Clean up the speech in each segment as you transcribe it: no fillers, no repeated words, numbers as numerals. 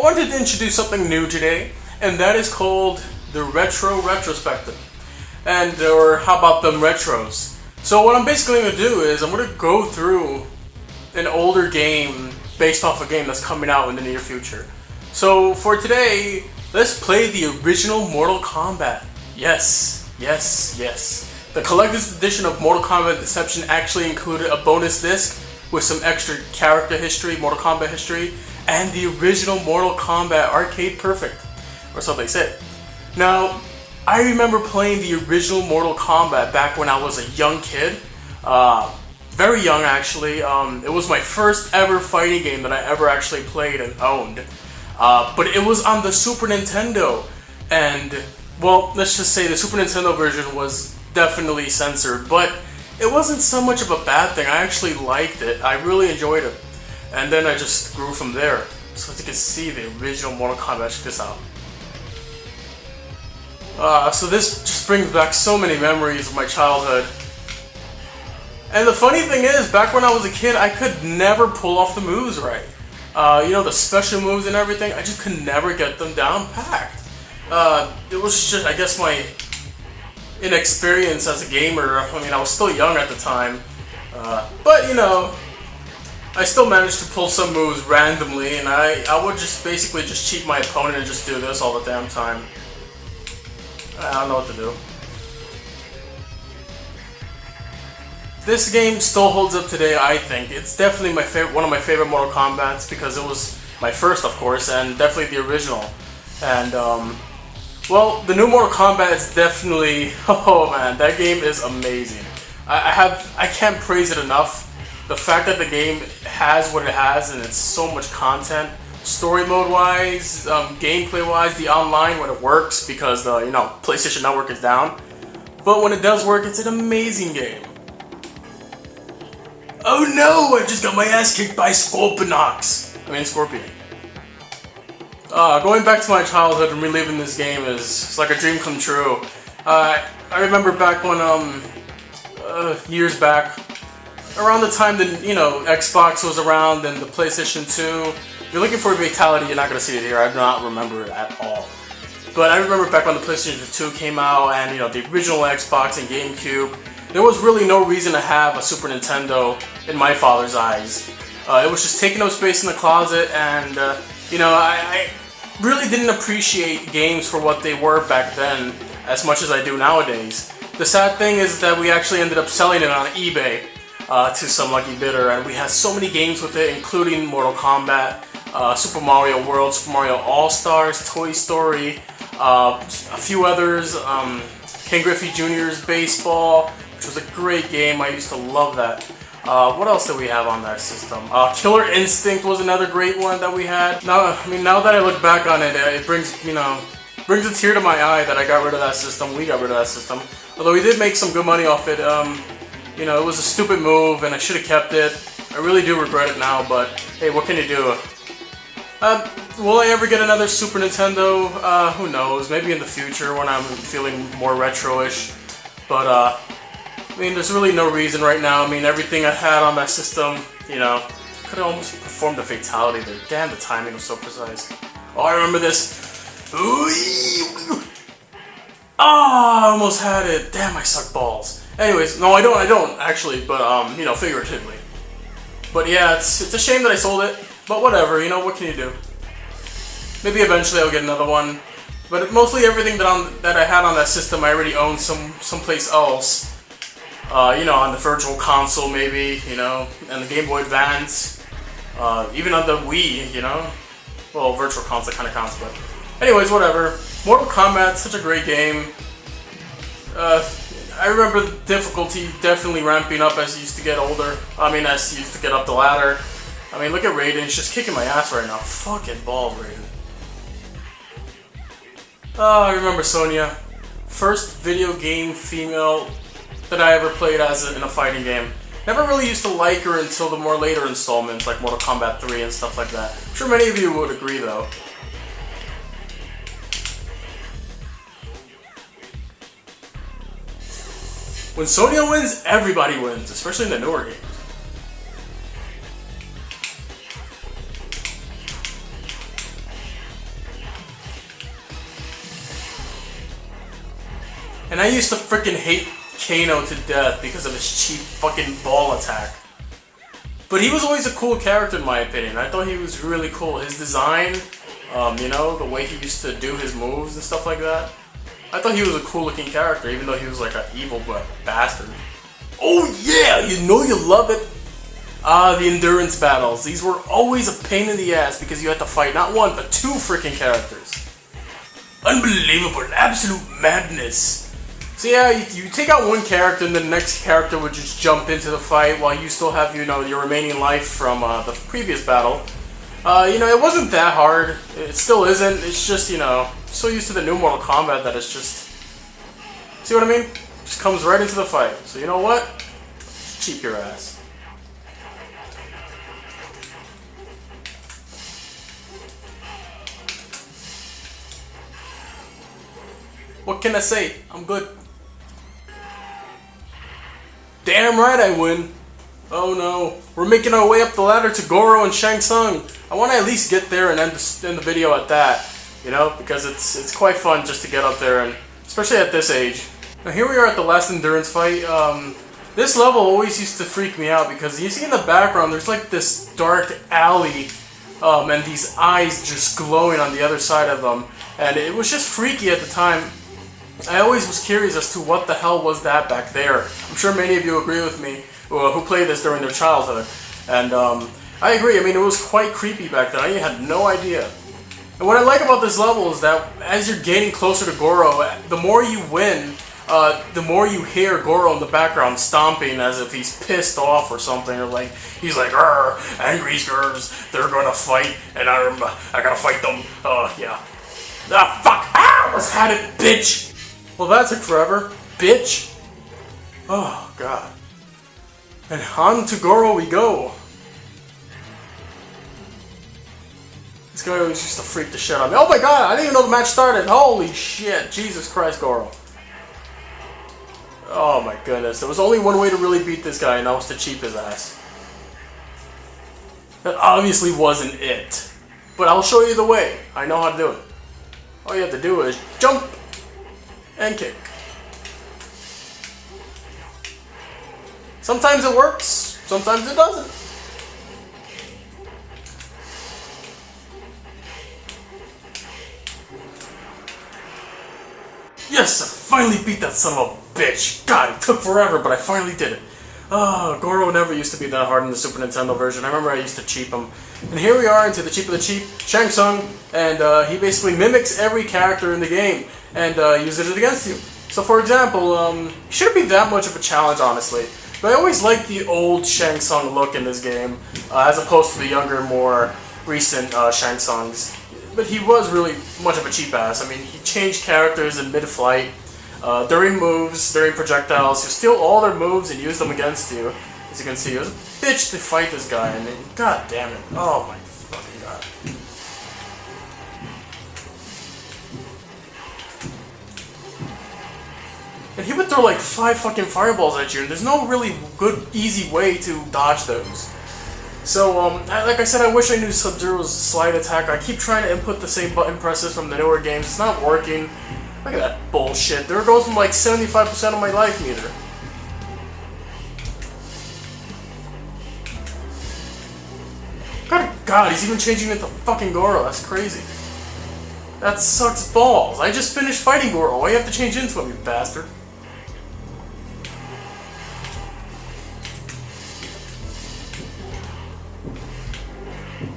I wanted to introduce something new today, and that is called the Retrospective. Or how about them retros? So what I'm basically going to do is I'm going to go through an older game based off a game that's coming out in the near future. So for today, let's play the original Mortal Kombat. Yes. The collector's edition of Mortal Kombat Deception actually included a bonus disc with some extra character history, Mortal Kombat history, and the original Mortal Kombat Arcade Perfect, or so they say. Now, I remember playing the original Mortal Kombat back when I was a young kid, very young actually. It was my first ever fighting game that I ever actually played and owned, but it was on the Super Nintendo, and well, let's just say the Super Nintendo version was definitely censored, but it wasn't so much of a bad thing. I actually liked it. I really enjoyed it. And then I just grew from there. So as you can see, the original Mortal Kombat, check this out. So this just brings back so many memories of my childhood. And the funny thing is, back when I was a kid, I could never pull off the moves right. You know, the special moves and everything, I just could never get them down packed. It was just, I guess, my inexperience as a gamer. I mean, I was still young at the time. But, you know, I still managed to pull some moves randomly, and I would just basically just cheat my opponent and just do this all the damn time. I don't know what to do. This game still holds up today, I think. It's definitely my one of my favorite Mortal Kombats because it was my first, of course, and definitely the original. And, well, the new Mortal Kombat is definitely, oh man, that game is amazing. I can't praise it enough. The fact that the game has what it has and it's so much content, story mode wise, gameplay wise, the online when it works because the PlayStation Network is down. But when it does work, it's an amazing game. Oh no! I just got my ass kicked by Scorpion. Going back to my childhood and reliving this game it's like a dream come true. I remember back when years back, around the time that Xbox was around and the PlayStation 2. If you're looking for a fatality, you're not gonna see it here. I do not remember it at all. But I remember back when the PlayStation 2 came out and the original Xbox and GameCube. There was really no reason to have a Super Nintendo in my father's eyes. It was just taking up space in the closet, and I really didn't appreciate games for what they were back then as much as I do nowadays. The sad thing is that we actually ended up selling it on eBay to some lucky bidder, and we had so many games with it, including Mortal Kombat, Super Mario World, Super Mario All-Stars, Toy Story, a few others, Ken Griffey Jr.'s Baseball, which was a great game. I used to love that. What else did we have on that system? Killer Instinct was another great one that we had. Now that I look back on it, it brings a tear to my eye that I got rid of that system. We got rid of that system. Although we did make some good money off it. It was a stupid move, and I should have kept it. I really do regret it now, but hey, what can you do? Will I ever get another Super Nintendo? Who knows? Maybe in the future when I'm feeling more retro-ish. But there's really no reason right now. Everything I had on that system, could have almost performed a fatality there. Damn, the timing was so precise. Oh, I remember this. I almost had it. Damn, I suck balls. Anyways, no, I don't actually, but figuratively. But yeah, it's a shame that I sold it, but whatever, what can you do? Maybe eventually I'll get another one, but mostly everything that I had on that system I already owned someplace else. On the Virtual Console maybe, and the Game Boy Advance, even on the Wii, Well, Virtual Console kind of counts, but anyways, whatever. Mortal Kombat, such a great game. I remember the difficulty definitely ramping up as you used to get older. As you used to get up the ladder. Look at Raiden, he's just kicking my ass right now. Fucking balls, Raiden. I remember Sonya. First video game female that I ever played in a fighting game. Never really used to like her until the more later installments, like Mortal Kombat 3 and stuff like that. I'm sure many of you would agree, though. When Sonya wins, everybody wins, especially in the newer games. And I used to freaking hate Kano to death because of his cheap fucking ball attack. But he was always a cool character in my opinion. I thought he was really cool. His design, you know, the way he used to do his moves and stuff like that. I thought he was a cool looking character, even though he was like an evil bastard. Oh yeah, you know you love it. The endurance battles. These were always a pain in the ass because you had to fight not one, but two freaking characters. Unbelievable, absolute madness. So yeah, you take out one character and the next character would just jump into the fight while you still have, you know, your remaining life from the previous battle. You know, it wasn't that hard. It still isn't. It's just, you know, so used to the new Mortal Kombat that it's just... See what I mean? Just comes right into the fight. So you know what? Cheat your ass. What can I say? I'm good. Damn right I win. Oh no. We're making our way up the ladder to Goro and Shang Tsung. I want to at least get there and end the video at that. You know, because it's quite fun just to get up there, and especially at this age. Now here we are at the last endurance fight. This level always used to freak me out because you see in the background there's like this dark alley and these eyes just glowing on the other side of them. And it was just freaky at the time. I always was curious as to what the hell was that back there. I'm sure many of you agree with me who played this during their childhood. And I agree, I mean it was quite creepy back then, I had no idea. And what I like about this level is that as you're getting closer to Goro, the more you win, the more you hear Goro in the background stomping as if he's pissed off or something, or like he's like, "Arr, angry skirts, they're gonna fight, and I gotta fight them." Yeah. Ah, fuck! Ah, almost had it, bitch. Well, that took forever, bitch. Oh god. And on to Goro we go. This guy always used to freak the shit out of me. Oh my god, I didn't even know the match started. Holy shit, Jesus Christ, Goro. Oh my goodness, there was only one way to really beat this guy, and that was to cheap his ass. That obviously wasn't it. But I'll show you the way. I know how to do it. All you have to do is jump and kick. Sometimes it works, sometimes it doesn't. Yes, I finally beat that son of a bitch. God, it took forever, but I finally did it. Oh, Goro never used to be that hard in the Super Nintendo version. I remember I used to cheap him. And here we are into the cheap of the cheap, Shang Tsung, and he basically mimics every character in the game and uses it against you. So for example, he shouldn't be that much of a challenge, honestly. But I always liked the old Shang Tsung look in this game, as opposed to the younger, more recent Shang Tsungs. But he was really much of a cheap ass. I mean, he changed characters in mid-flight, during moves, during projectiles. You steal all their moves and use them against you. As you can see, it was a bitch to fight this guy, and god damn it. Oh my fucking god. And he would throw like 5 fucking fireballs at you, and there's no really good, easy way to dodge those. So, like I said, I wish I knew Sub-Zero's slide attack. I keep trying to input the same button presses from the newer games. It's not working. Look at that bullshit. There goes from like 75% of my life meter. God, he's even changing into fucking Goro. That's crazy. That sucks balls. I just finished fighting Goro. Why do you have to change into him, you bastard?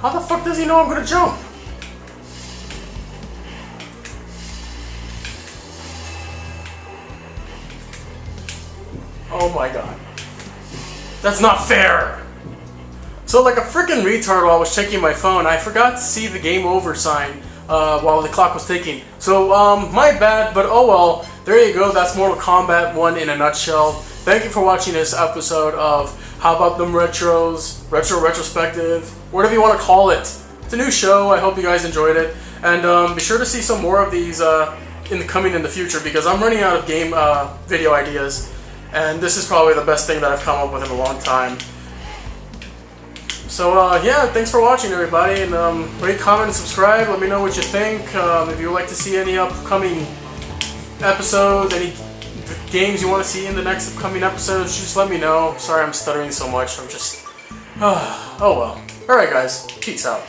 How the fuck does he know I'm gonna jump? Oh my god. That's not fair! So like a freaking retard while I was checking my phone, I forgot to see the game over sign while the clock was ticking. So, my bad, but oh well. There you go, that's Mortal Kombat 1 in a nutshell. Thank you for watching this episode of How About Them Retros, Retrospective, whatever you want to call it. It's a new show, I hope you guys enjoyed it. And be sure to see some more of these in the future, because I'm running out of game video ideas. And this is probably the best thing that I've come up with in a long time. So yeah, thanks for watching everybody, and rate, comment, and subscribe. Let me know what you think. If you would like to see any upcoming episodes, any games you want to see in the next upcoming episodes, just let me know. Sorry I'm stuttering so much. I'm just... oh well. Alright guys, peace out.